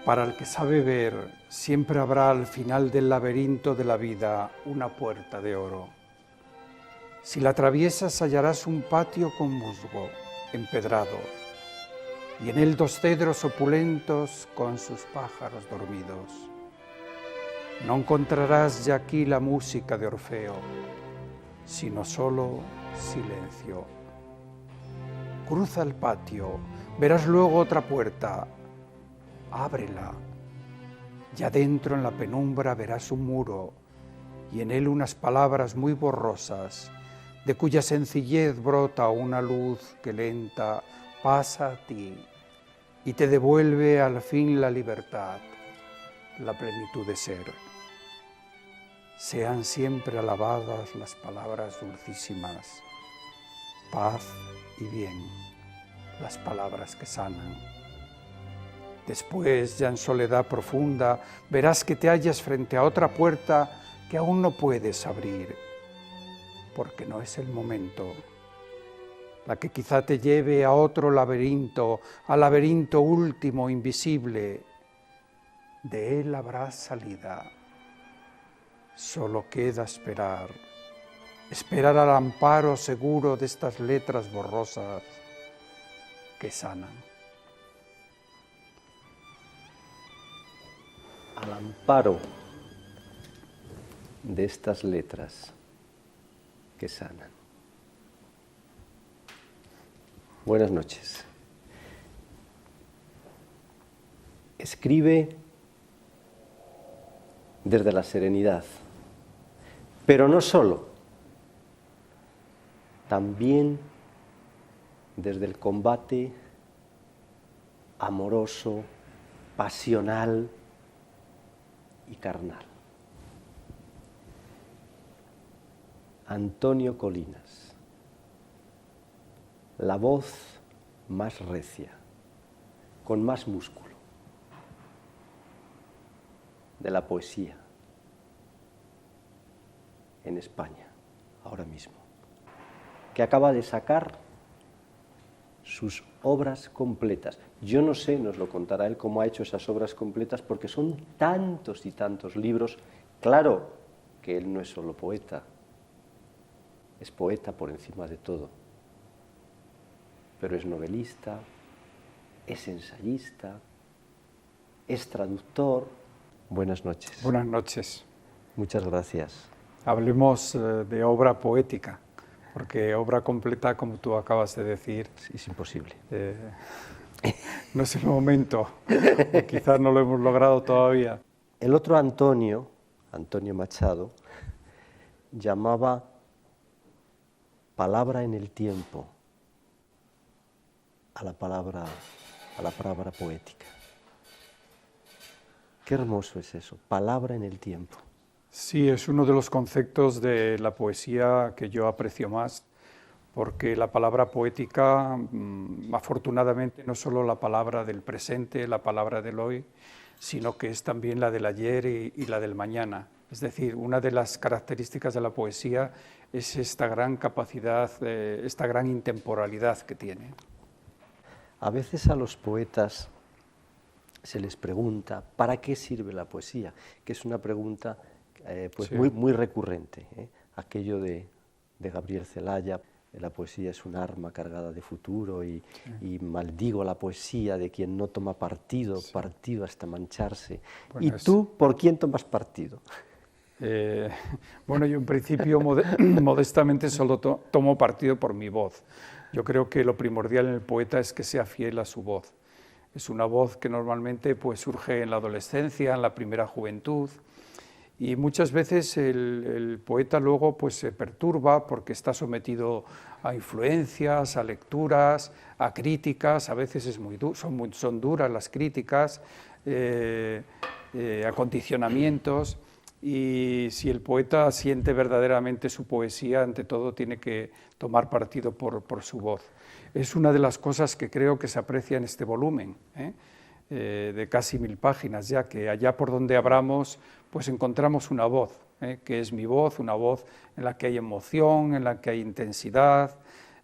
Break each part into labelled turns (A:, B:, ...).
A: Para el que sabe ver, siempre habrá al final del laberinto de la vida una puerta de oro. Si la atraviesas hallarás un patio con musgo, empedrado, y en él 2 cedros opulentos con sus pájaros dormidos. No encontrarás ya aquí la música de Orfeo, sino solo silencio. Cruza el patio, verás luego otra puerta. Ábrela. Ya dentro en la penumbra verás un muro y en él unas palabras muy borrosas, de cuya sencillez brota una luz que lenta pasa a ti y te devuelve al fin la libertad, la plenitud de ser. Sean siempre alabadas las palabras dulcísimas, paz y bien, las palabras que sanan. Después, ya en soledad profunda, verás que te hallas frente a otra puerta que aún no puedes abrir, porque no es el momento. La que quizá te lleve a otro laberinto, al laberinto último, invisible. De él habrá salida. Solo queda esperar. Esperar al amparo seguro de estas letras borrosas que sanan.
B: Al amparo de estas letras que sanan. Buenas noches. Escribe desde la serenidad, pero no solo, también desde el combate amoroso, pasional y carnal. Antonio Colinas, la voz más recia, con más músculo, de la poesía en España, ahora mismo, que acaba de sacar sus obras completas. Yo no sé, nos lo contará él, cómo ha hecho esas obras completas, porque son tantos y tantos libros. Claro que él no es solo poeta, es poeta por encima de todo, pero es novelista, es ensayista, es traductor. Buenas noches.
A: Buenas noches.
B: Muchas gracias.
A: Hablemos de obra poética, porque obra completa, como tú acabas de decir,
B: Es imposible.
A: No es el momento, o quizás no lo hemos logrado todavía.
B: El otro Antonio, Antonio Machado, llamaba palabra en el tiempo a la palabra poética. Qué hermoso es eso, palabra en el tiempo.
A: Sí, es uno de los conceptos de la poesía que yo aprecio más, porque la palabra poética, afortunadamente, no es solo la palabra del presente, la palabra del hoy, sino que es también la del ayer y la del mañana. Es decir, una de las características de la poesía es esta gran capacidad, esta gran intemporalidad que tiene.
B: A veces a los poetas se les pregunta, ¿para qué sirve la poesía? Que es una pregunta
A: Sí.
B: muy recurrente. Aquello de Gabriel Celaya, la poesía es un arma cargada de futuro y maldigo la poesía de quien no toma partido, partido hasta mancharse.
A: Bueno,
B: ¿Y tú por quién tomas partido?
A: Bueno, yo en principio modestamente solo tomo partido por mi voz. Yo creo que lo primordial en el poeta es que sea fiel a su voz. Es una voz que normalmente pues, surge en la adolescencia, en la primera juventud, y muchas veces el poeta luego pues, se perturba porque está sometido a influencias, a lecturas, a críticas. A veces son duras las críticas, a condicionamientos. Y si el poeta siente verdaderamente su poesía, ante todo tiene que tomar partido por su voz. Es una de las cosas que creo que se aprecia en este volumen, de casi 1000 páginas, ya que allá por donde abramos, pues encontramos una voz, que es mi voz, una voz en la que hay emoción, en la que hay intensidad,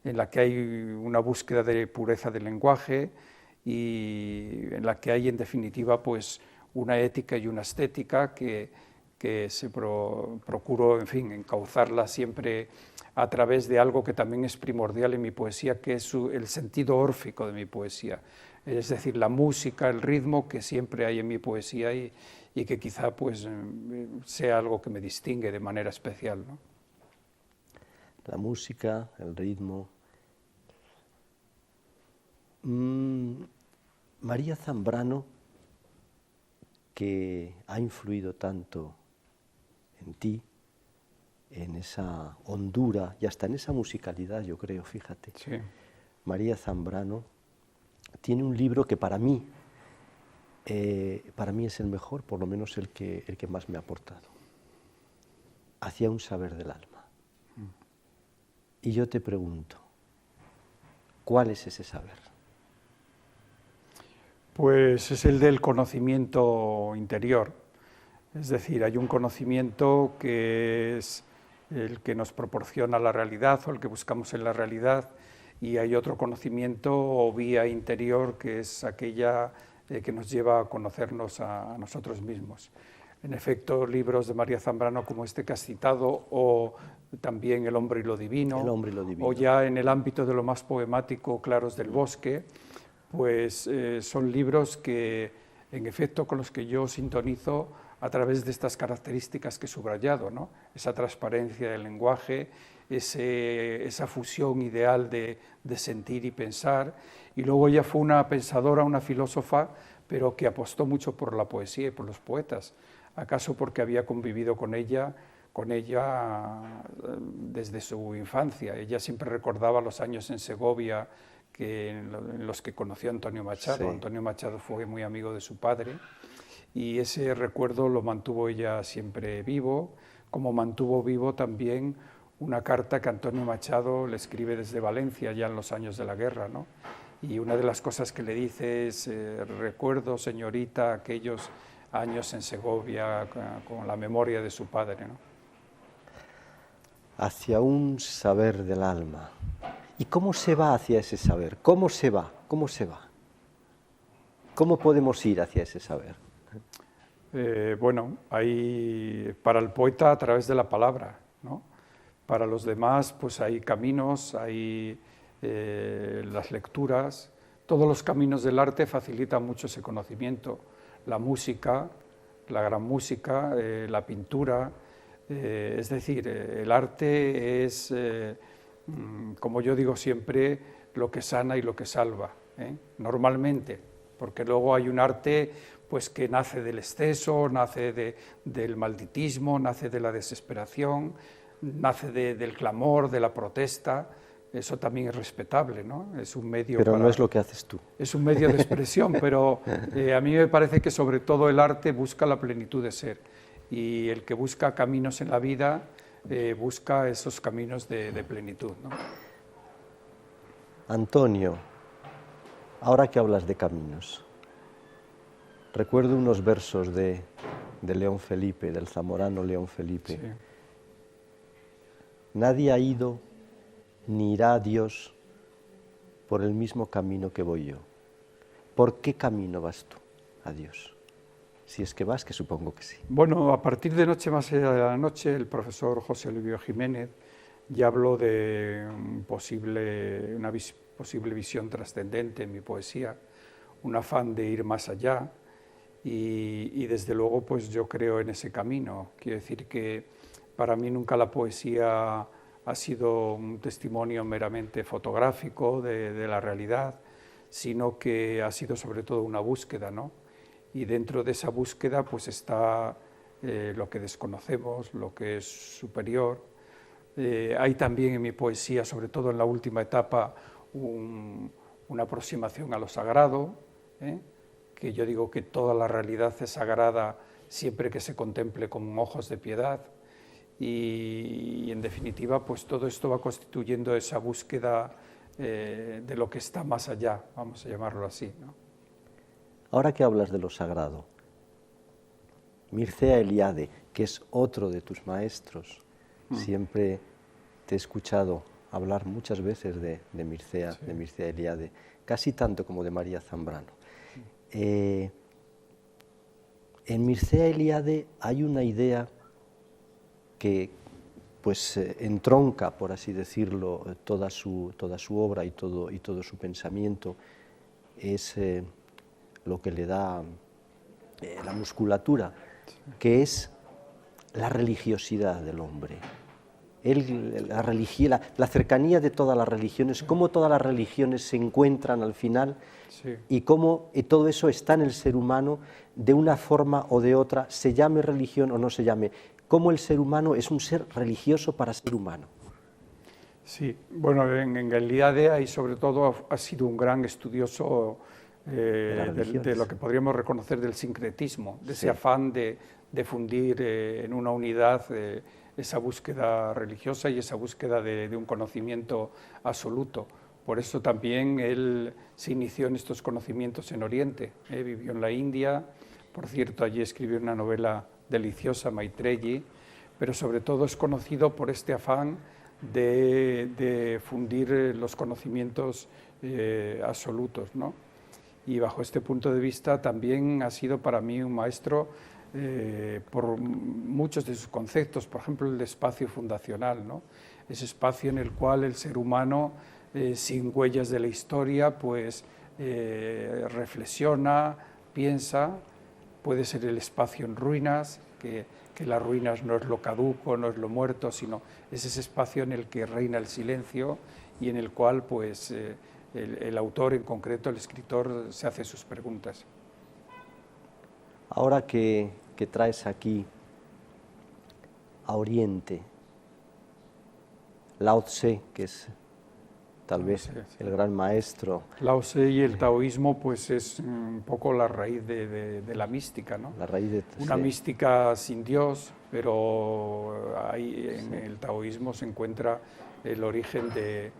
A: en la que hay una búsqueda de pureza del lenguaje, y en la que hay en definitiva pues una ética y una estética que procuro, en fin, encauzarla siempre a través de algo que también es primordial en mi poesía, que es el sentido órfico de mi poesía, es decir, la música, el ritmo que siempre hay en mi poesía y que quizá pues sea algo que me distingue de manera especial, ¿no?
B: La música, el ritmo. María Zambrano, que ha influido tanto en ti, en esa hondura y hasta en esa musicalidad, yo creo, fíjate.
A: Sí.
B: María Zambrano tiene un libro que para mí es el mejor, por lo menos el que más me ha aportado. Hacia un saber del alma. Y yo te pregunto, ¿cuál es ese saber?
A: Pues es el del conocimiento interior. Es decir, hay un conocimiento que es el que nos proporciona la realidad o el que buscamos en la realidad, y hay otro conocimiento o vía interior que es aquella que nos lleva a conocernos a nosotros mismos. En efecto, libros de María Zambrano como este que has citado, o también El hombre y lo divino, o ya en el ámbito de lo más poemático, Claros del bosque, pues son libros que, en efecto, con los que yo sintonizo a través de estas características que he subrayado, ¿no? Esa transparencia del lenguaje, esa fusión ideal de sentir y pensar. Y luego ella fue una pensadora, una filósofa, pero que apostó mucho por la poesía y por los poetas. ¿Acaso porque había convivido con ella desde su infancia? Ella siempre recordaba los años en Segovia en los que conoció a Antonio Machado. Sí. Antonio Machado fue muy amigo de su padre, y ese recuerdo lo mantuvo ella siempre vivo, como mantuvo vivo también una carta que Antonio Machado le escribe desde Valencia ya en los años de la guerra, ¿no? Y una de las cosas que le dice es, recuerdo, señorita, aquellos años en Segovia con la memoria de su padre, ¿no?
B: Hacia un saber del alma. ¿Y cómo se va hacia ese saber? ¿Cómo se va? ¿Cómo se va? ¿Cómo podemos ir hacia ese saber?
A: Bueno, hay para el poeta a través de la palabra, ¿no? Para los demás, pues hay caminos, hay las lecturas. Todos los caminos del arte facilitan mucho ese conocimiento. La música, la gran música, la pintura, es decir, el arte es, como yo digo siempre, lo que sana y lo que salva, normalmente, porque luego hay un arte pues que nace del exceso, nace del malditismo, nace de la desesperación, nace del clamor, de la protesta. Eso también es respetable, ¿no? Es un medio.
B: Pero no es lo que haces tú.
A: Es un medio de expresión, pero a mí me parece que sobre todo el arte busca la plenitud de ser, y el que busca caminos en la vida busca esos caminos de plenitud, ¿no?
B: Antonio, ahora que hablas de caminos, recuerdo unos versos de León Felipe, del zamorano León Felipe. Sí. Nadie ha ido ni irá a Dios por el mismo camino que voy yo. ¿Por qué camino vas tú a Dios? Si es que vas, que supongo que sí.
A: Bueno, a partir de Noche más allá de la noche, el profesor José Olivio Jiménez ya habló de una posible visión trascendente en mi poesía, un afán de ir más allá, y desde luego pues yo creo en ese camino. Quiero decir que para mí nunca la poesía ha sido un testimonio meramente fotográfico de la realidad, sino que ha sido sobre todo una búsqueda, ¿no? Y dentro de esa búsqueda pues está lo que desconocemos, lo que es superior. Hay también en mi poesía, sobre todo en la última etapa, una aproximación a lo sagrado, que yo digo que toda la realidad es sagrada siempre que se contemple con ojos de piedad. Y en definitiva, pues todo esto va constituyendo esa búsqueda de lo que está más allá, vamos a llamarlo así, ¿no?
B: Ahora que hablas de lo sagrado, Mircea Eliade, que es otro de tus maestros, siempre te he escuchado hablar muchas veces de Mircea, sí, de Mircea Eliade. casi tanto como de María Zambrano. En Mircea Eliade hay una idea que pues entronca, por así decirlo, toda su obra y todo su pensamiento, es lo que le da la musculatura, que es la religiosidad del hombre. La cercanía de todas las religiones, cómo todas las religiones se encuentran al final, sí, y cómo todo eso está en el ser humano de una forma o de otra, se llame religión o no se llame, cómo el ser humano es un ser religioso para ser humano.
A: Sí, bueno, en Eliade y sobre todo ha sido un gran estudioso de lo que podríamos reconocer del sincretismo, de ese afán de fundir en una unidad esa búsqueda religiosa y esa búsqueda de un conocimiento absoluto. Por eso también él se inició en estos conocimientos en Oriente, vivió en la India, por cierto, allí escribió una novela deliciosa, Maitreyi, pero sobre todo es conocido por este afán de fundir los conocimientos absolutos, ¿no? Y bajo este punto de vista también ha sido para mí un maestro por muchos de sus conceptos, por ejemplo el de espacio fundacional, ¿no? Ese espacio en el cual el ser humano, sin huellas de la historia, pues reflexiona, piensa, puede ser el espacio en ruinas, que las ruinas no es lo caduco, no es lo muerto, sino es ese espacio en el que reina el silencio y en el cual pues, el autor en concreto, el escritor, se hace sus preguntas.
B: Ahora que traes aquí a Oriente Lao Tse, que es tal vez el gran maestro.
A: Lao Tse y el taoísmo pues es un poco la raíz de la mística, ¿no?
B: La raíz de
A: una mística sin Dios, pero ahí en el taoísmo se encuentra el origen de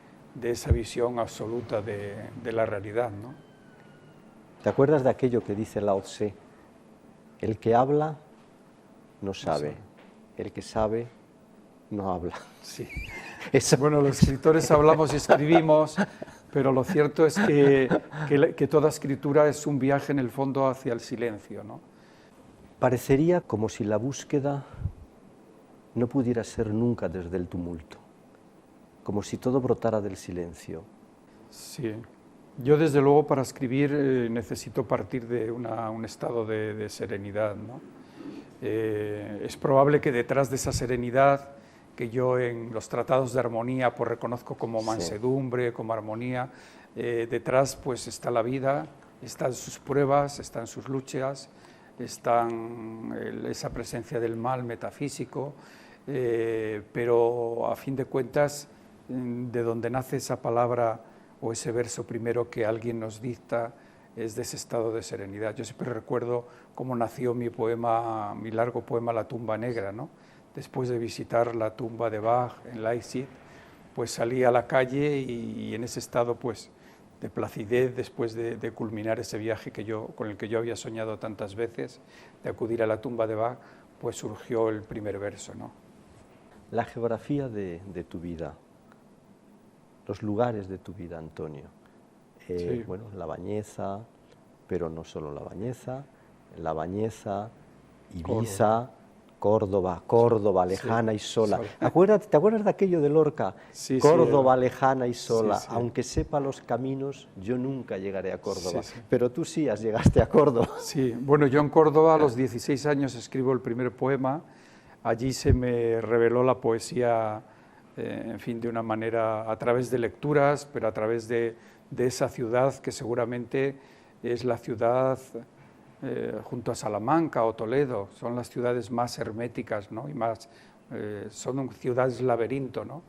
A: esa visión absoluta de la realidad, ¿no?
B: ¿Te acuerdas de aquello que dice Lao Tse? El que habla no sabe, el que sabe no habla.
A: Sí. Bueno, los escritores hablamos y escribimos, pero lo cierto es que toda escritura es un viaje en el fondo hacia el silencio, ¿no?
B: Parecería como si la búsqueda no pudiera ser nunca desde el tumulto, como si todo brotara del silencio.
A: Sí. Yo, desde luego, para escribir necesito partir de un estado de serenidad, ¿no? Es probable que detrás de esa serenidad, que yo en los tratados de armonía pues reconozco como mansedumbre, como armonía, detrás pues está la vida, están sus pruebas, están sus luchas, están esa presencia del mal metafísico, pero a fin de cuentas, de donde nace esa palabra o ese verso primero que alguien nos dicta, es de ese estado de serenidad. Yo siempre recuerdo cómo nació mi largo poema La tumba negra, ¿no? Después de visitar la tumba de Bach en Leipzig, pues salí a la calle y en ese estado pues de placidez, después de culminar ese viaje con el que yo había soñado tantas veces, de acudir a la tumba de Bach, pues surgió el primer verso, ¿no?
B: La geografía de tu vida, los lugares de tu vida, Antonio.
A: Sí.
B: Bueno, La Bañeza, pero no solo La Bañeza, Ibiza, Córdoba, lejana y sola. ¿Te acuerdas de aquello de Lorca?
A: Sí,
B: Córdoba, lejana y sola.
A: Sí.
B: Aunque sepa los caminos, yo nunca llegaré a Córdoba. Sí. Pero tú sí llegaste a Córdoba.
A: Sí, bueno, yo en Córdoba a los 16 años escribo el primer poema. Allí se me reveló la poesía, en fin, de una manera, a través de lecturas, pero a través de esa ciudad que seguramente es la ciudad, junto a Salamanca o Toledo, son las ciudades más herméticas, ¿no? Y más, son ciudades laberinto, ¿no?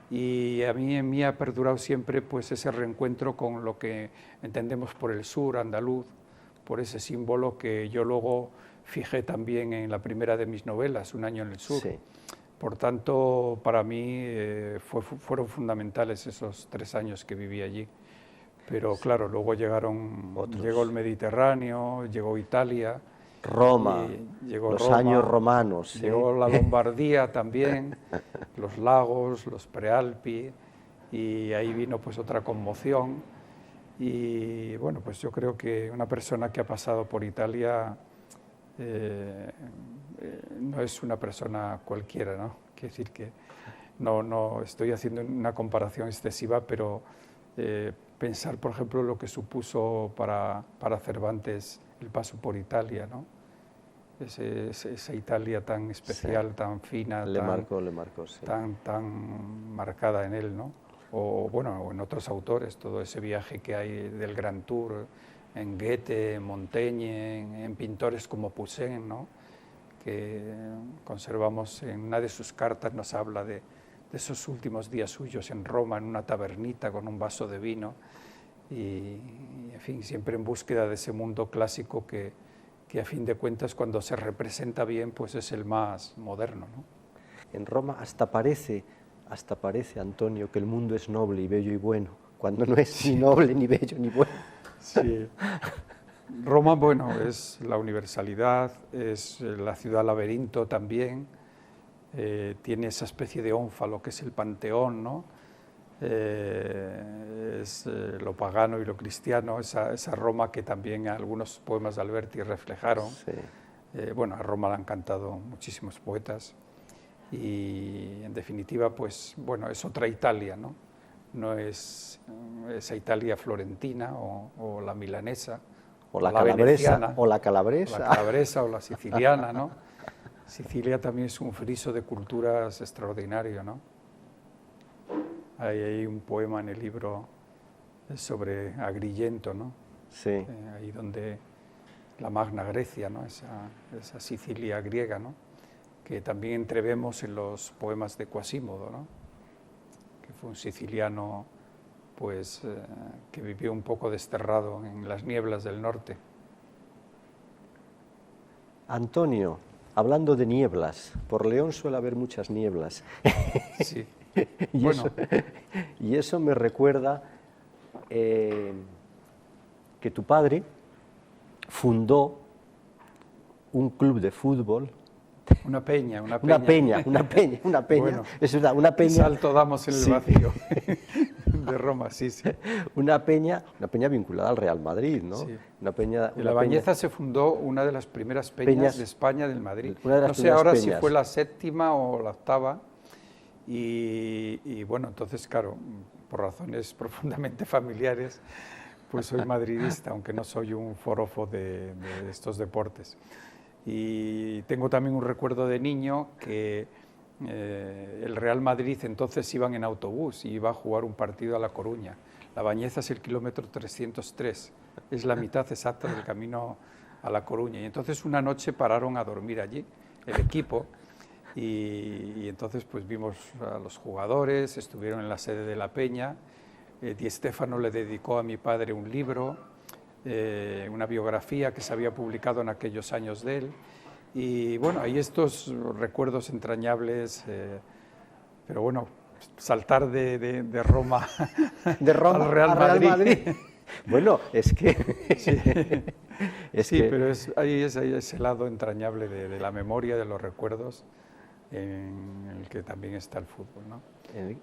A: Y en mí ha perdurado siempre pues, ese reencuentro con lo que entendemos por el sur andaluz, por ese símbolo que yo luego fijé también en la primera de mis novelas, Un año en el sur.
B: Sí.
A: Por tanto, para mí fueron fundamentales esos 3 años que viví allí. Pero claro, luego llegó el Mediterráneo, llegó Italia,
B: Roma, los años romanos.
A: Llegó la Lombardía también, los lagos, los Prealpi, y ahí vino pues otra conmoción. Y bueno, pues yo creo que una persona que ha pasado por Italia no es una persona cualquiera, ¿no? Quiero decir que no estoy haciendo una comparación excesiva, pero pensar, por ejemplo, lo que supuso para Cervantes el paso por Italia, ¿no? Esa Italia tan especial, sí, tan fina,
B: le marcó, sí,
A: tan marcada en él, ¿no? O bueno, o en otros autores, todo ese viaje que hay del Grand Tour, en Goethe, en Montaigne, en pintores como Poussin, ¿no? Que conservamos en una de sus cartas, nos habla de esos últimos días suyos en Roma, en una tabernita con un vaso de vino, y en fin, siempre en búsqueda de ese mundo clásico que a fin de cuentas, cuando se representa bien, pues es el más moderno, ¿no?
B: En Roma hasta parece, Antonio, que el mundo es noble y bello y bueno, cuando no es, sí, ni noble, ni bello, ni bueno.
A: Sí. Roma, bueno, es la universalidad, es la ciudad laberinto también, tiene esa especie de ónfalo que es el Panteón, ¿no? Es lo pagano y lo cristiano, esa Roma que también algunos poemas de Alberti reflejaron.
B: Sí.
A: Bueno, a Roma le han cantado muchísimos poetas y en definitiva, pues bueno, es otra Italia, ¿no? No es esa Italia florentina o la milanesa,
B: o la calabresa,
A: veneciana,
B: o la calabresa.
A: O la calabresa o la siciliana, ¿no? Sicilia también es un friso de culturas extraordinario, ¿no? Hay un poema en el libro sobre Agrigento, ¿no?
B: Sí.
A: Ahí donde la Magna Grecia, ¿no? Esa Sicilia griega, ¿no? Que también entrevemos en los poemas de Quasimodo, ¿no? Que fue un siciliano, pues, que vivió un poco desterrado en las nieblas del norte.
B: Antonio, hablando de nieblas, por León suele haber muchas nieblas.
A: Sí.
B: Y eso me recuerda que tu padre fundó un club de fútbol.
A: Una peña.
B: Bueno, es una peña.
A: Salto damos en el, sí, vacío de Roma, sí.
B: Una peña vinculada al Real Madrid, ¿no?
A: Sí.
B: En
A: La Bañeza se fundó una de las primeras peñas de España del Madrid. No sé ahora peñas. Si fue la séptima o la octava. Y bueno, entonces, claro, por razones profundamente familiares, pues soy madridista, aunque no soy un forofo de estos deportes. Y tengo también un recuerdo de niño que el Real Madrid entonces iban en autobús y iba a jugar un partido a La Coruña. La Bañeza es el kilómetro 303, es la mitad exacta del camino a La Coruña. Y entonces una noche pararon a dormir allí, el equipo, y entonces pues vimos a los jugadores, estuvieron en la sede de la peña. Di Stéfano le dedicó a mi padre un libro, una biografía que se había publicado en aquellos años de él, y bueno, hay estos recuerdos entrañables, pero bueno, saltar de Roma, al Real Madrid.
B: Bueno, es que...
A: Sí, pero hay ese lado entrañable de la memoria, de los recuerdos, en el que también está el fútbol, ¿no?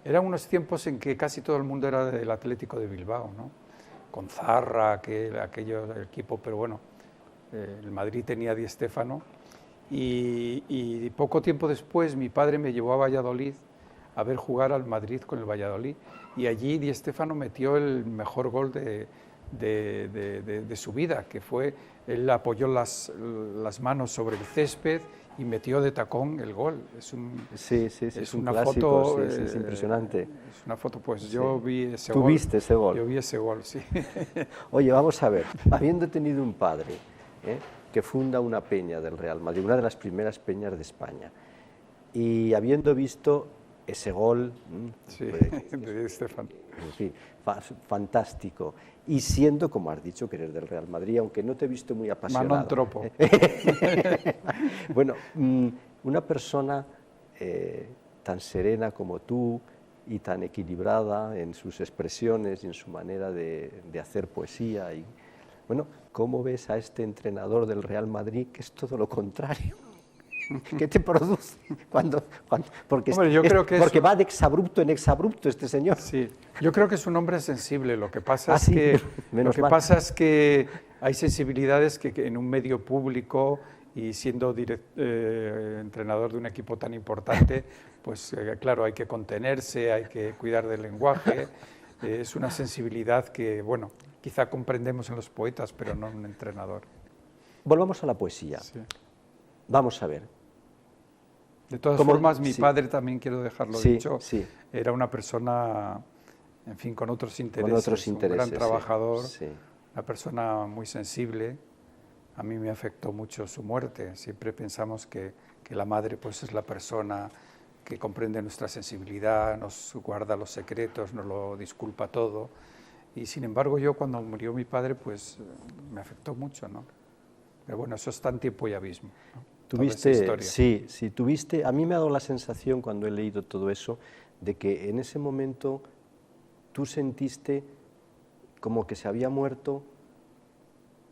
A: Eran unos tiempos en que casi todo el mundo era del Atlético de Bilbao, ¿no? Con Zarra, aquello equipo, pero bueno, el Madrid tenía Di Stéfano, y poco tiempo después mi padre me llevó a Valladolid a ver jugar al Madrid con el Valladolid, y allí Di Stéfano metió el mejor gol de su vida, que fue, él apoyó las manos sobre el césped y metió de tacón el gol. Es una
B: clásico,
A: foto,
B: es impresionante.
A: Es una foto, pues yo vi ese
B: gol. ¿Tú viste ese gol?
A: Yo vi ese gol, sí.
B: Oye, vamos a ver, habiendo tenido un padre que funda una peña del Real Madrid, una de las primeras peñas de España, y habiendo visto ese gol,
A: de Stéfano,
B: en fin, fantástico, y siendo, como has dicho, que eres del Real Madrid, aunque no te he visto muy apasionado.
A: Manon Tropo.
B: Bueno, una persona tan serena como tú y tan equilibrada en sus expresiones y en su manera de hacer poesía. Y, bueno, ¿cómo ves a este entrenador del Real Madrid, que es todo lo contrario? ¿Qué te produce? Porque,
A: Hombre, yo creo que
B: porque va de exabrupto en exabrupto este señor.
A: Sí, yo creo que es un hombre sensible. Lo que pasa,
B: Sí, menos mal.
A: pasa es que hay sensibilidades que en un medio público y siendo entrenador de un equipo tan importante, pues claro, hay que contenerse, hay que cuidar del lenguaje. Es una sensibilidad que, bueno, quizá comprendemos en los poetas, pero no en un entrenador.
B: Volvamos a la poesía.
A: Sí.
B: Vamos a ver.
A: De todas formas, mi padre, también quiero dejarlo dicho, era una persona, en fin, con otros intereses, un gran trabajador, una persona muy sensible. A mí me afectó mucho su muerte. Siempre pensamos que la madre pues, es la persona que comprende nuestra sensibilidad, nos guarda los secretos, nos lo disculpa todo. Y sin embargo, yo cuando murió mi padre, pues me afectó mucho, ¿no? Pero bueno, eso está en tiempo y abismo, ¿no?
B: Tuviste, a mí me ha dado la sensación cuando he leído todo eso, de que en ese momento tú sentiste como que se había muerto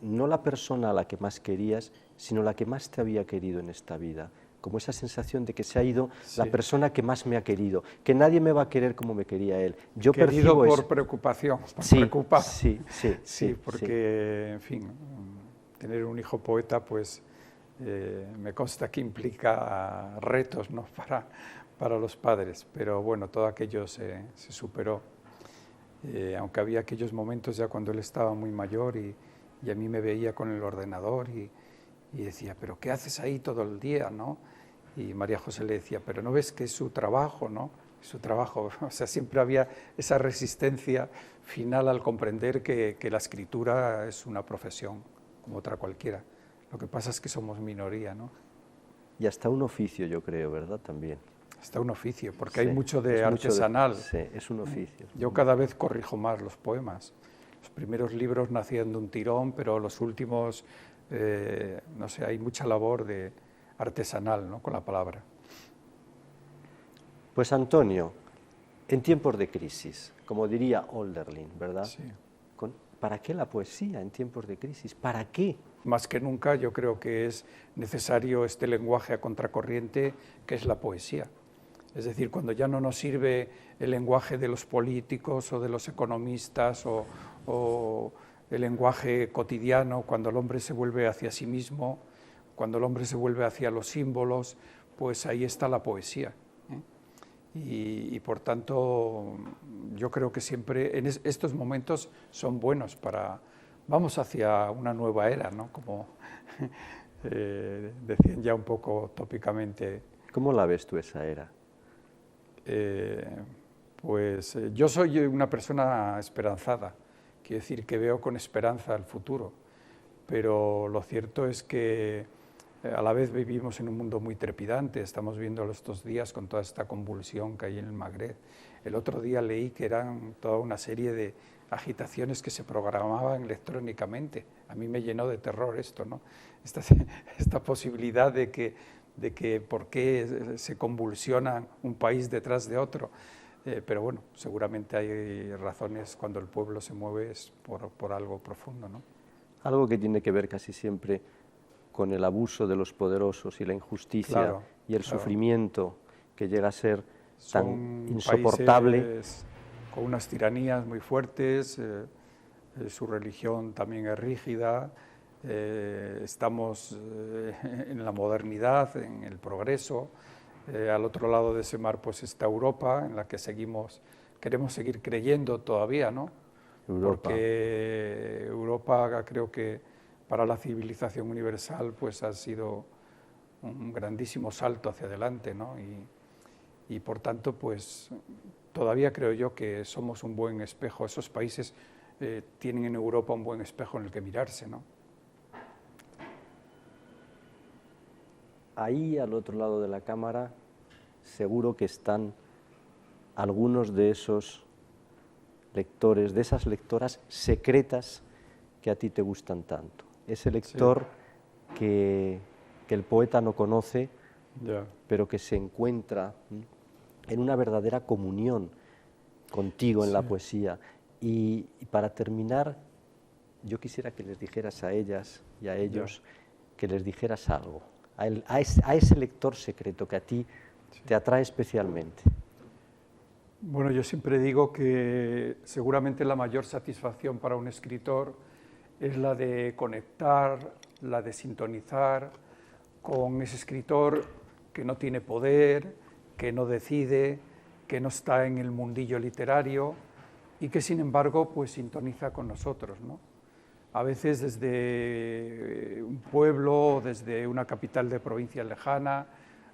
B: no la persona a la que más querías, sino la que más te había querido en esta vida. Como esa sensación de que se ha ido la persona que más me ha querido, que nadie me va a querer como me quería él. Yo
A: querido
B: percibo
A: por preocupación, por preocupado.
B: Sí,
A: porque, en fin, tener un hijo poeta, pues me consta que implica retos, ¿no? para los padres, pero bueno, todo aquello se superó. Aunque había aquellos momentos ya cuando él estaba muy mayor y a mí me veía con el ordenador y decía, ¿pero qué haces ahí todo el día, no? Y María José le decía, pero ¿no ves que es su trabajo, no? Su trabajo, o sea, siempre había esa resistencia final al comprender que la escritura es una profesión como otra cualquiera. Lo que pasa es que somos minoría, ¿no?
B: Y hasta un oficio, yo creo, ¿verdad? También.
A: Hasta un oficio, porque hay mucho de artesanal.
B: Es un oficio.
A: Yo cada vez corrijo más los poemas. Los primeros libros nacían de un tirón, pero los últimos, no sé, hay mucha labor de artesanal, ¿no? Con la palabra.
B: Pues Antonio, en tiempos de crisis, como diría Hölderlin, ¿verdad?
A: Sí.
B: ¿Para qué la poesía en tiempos de crisis? ¿Para qué?
A: Más que nunca yo creo que es necesario este lenguaje a contracorriente que es la poesía. Es decir, cuando ya no nos sirve el lenguaje de los políticos o de los economistas o el lenguaje cotidiano, cuando el hombre se vuelve hacia sí mismo, cuando el hombre se vuelve hacia los símbolos, pues ahí está la poesía. Y por tanto, yo creo que siempre en estos momentos son buenos para... Vamos hacia una nueva era, ¿no? Como decían ya un poco tópicamente.
B: ¿Cómo la ves tú esa era?
A: Pues yo soy una persona esperanzada, quiero decir que veo con esperanza el futuro, pero lo cierto es que a la vez vivimos en un mundo muy trepidante, estamos viéndolo estos días con toda esta convulsión que hay en el Magreb. El otro día leí que eran toda una serie de agitaciones que se programaban electrónicamente. A mí me llenó de terror esto, ¿no? Esta posibilidad de que por qué se convulsiona un país detrás de otro. Pero bueno, seguramente hay razones cuando el pueblo se mueve es por algo profundo, ¿no?
B: Algo que tiene que ver casi siempre con el abuso de los poderosos y la injusticia y el sufrimiento que llega a ser tan insoportable.
A: Países con unas tiranías muy fuertes, su religión también es rígida, estamos en la modernidad, en el progreso. Al otro lado de ese mar pues está Europa, en la que queremos seguir creyendo todavía, ¿no? Porque Europa creo que para la civilización universal pues ha sido un grandísimo salto hacia adelante, ¿no? Y por tanto pues todavía creo yo que somos un buen espejo. Esos países tienen en Europa un buen espejo en el que mirarse, ¿no?
B: Ahí al otro lado de la cámara seguro que están algunos de esos lectores, de esas lectoras secretas que a ti te gustan tanto. Ese lector que el poeta no conoce, pero que se encuentra en una verdadera comunión contigo en la poesía. Y para terminar, yo quisiera que les dijeras a ellas y a ellos, que les dijeras algo a ese lector secreto que a ti te atrae especialmente?
A: Bueno, yo siempre digo que seguramente la mayor satisfacción para un escritor es la de conectar, la de sintonizar con ese escritor que no tiene poder, que no decide, que no está en el mundillo literario y que sin embargo pues sintoniza con nosotros, ¿no? A veces desde un pueblo, desde una capital de provincia lejana,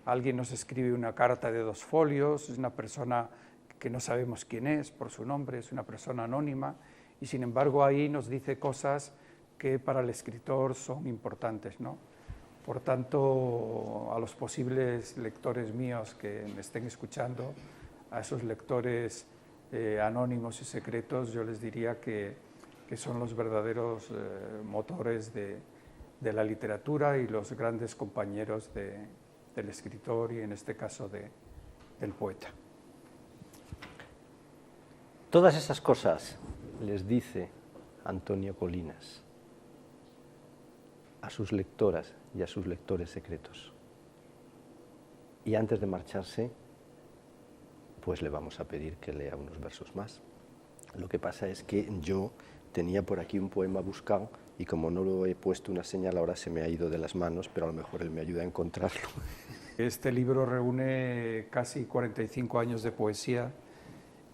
A: alguien nos escribe una carta de 2 folios, es una persona que no sabemos quién es por su nombre, es una persona anónima, y sin embargo ahí nos dice cosas que para el escritor son importantes, ¿no? Por tanto, a los posibles lectores míos que me estén escuchando, a esos lectores anónimos y secretos, yo les diría que son los verdaderos motores de la literatura y los grandes compañeros del escritor y en este caso del poeta.
B: Todas esas cosas les dice Antonio Colinas a sus lectoras y a sus lectores secretos. Y antes de marcharse, pues le vamos a pedir que lea unos versos más. Lo que pasa es que yo tenía por aquí un poema buscado y como no lo he puesto una señal ahora se me ha ido de las manos, pero a lo mejor él me ayuda a encontrarlo.
A: Este libro reúne casi 45 años de poesía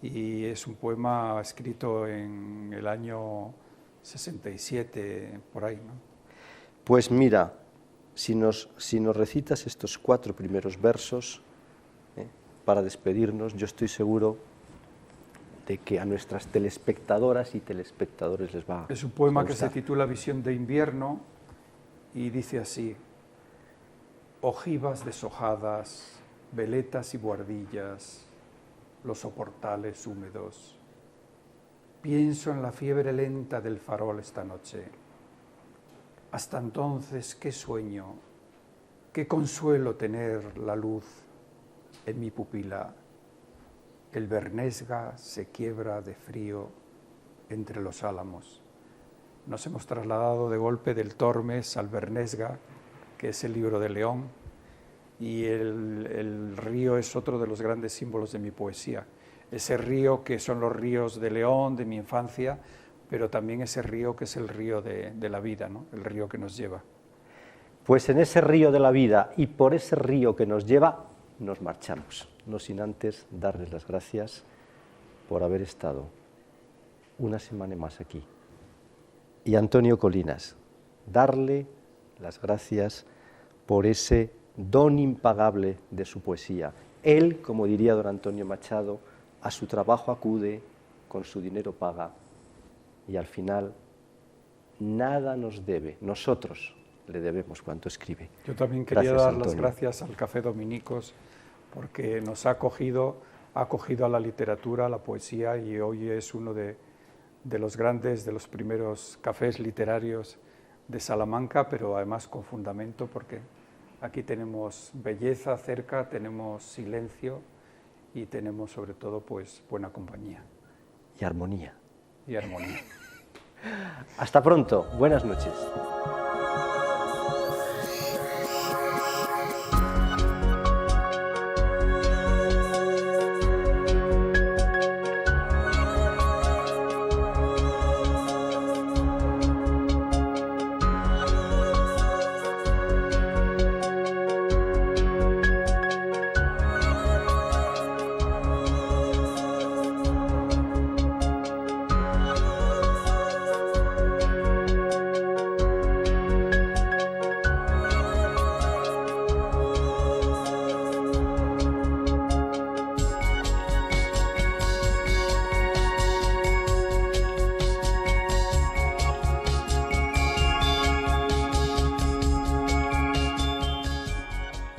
A: y es un poema escrito en el año 67, por ahí, ¿no?
B: Pues mira, si nos recitas estos 4 primeros versos para despedirnos, yo estoy seguro de que a nuestras telespectadoras y telespectadores les va a
A: Es un poema que
B: gustar.
A: se titula Visión de invierno y dice así: ojivas deshojadas, veletas y buhardillas, los soportales húmedos. Pienso en la fiebre lenta del farol esta noche. Hasta entonces, qué sueño, qué consuelo tener la luz en mi pupila. El Bernesga se quiebra de frío entre los álamos. Nos hemos trasladado de golpe del Tormes al Bernesga, que es el libro de León, y el río es otro de los grandes símbolos de mi poesía. Ese río que son los ríos de León, de mi infancia, pero también ese río que es el río de la vida, ¿no? El río que nos lleva.
B: Pues en ese río de la vida y por ese río que nos lleva, nos marchamos, no sin antes darles las gracias por haber estado una semana más aquí. Y Antonio Colinas, darle las gracias por ese don impagable de su poesía. Él, como diría don Antonio Machado, a su trabajo acude, con su dinero paga, y al final nada nos debe, nosotros le debemos cuanto escribe.
A: Yo también quería
B: Gracias,
A: dar
B: Antonio.
A: las gracias al Café Dominicos porque nos ha acogido a la literatura, a la poesía, y hoy es uno de los grandes, de los primeros cafés literarios de Salamanca, pero además con fundamento, porque aquí tenemos belleza cerca, tenemos silencio y tenemos sobre todo pues buena compañía.
B: Y armonía.
A: Y armonía.
B: Hasta pronto, buenas noches.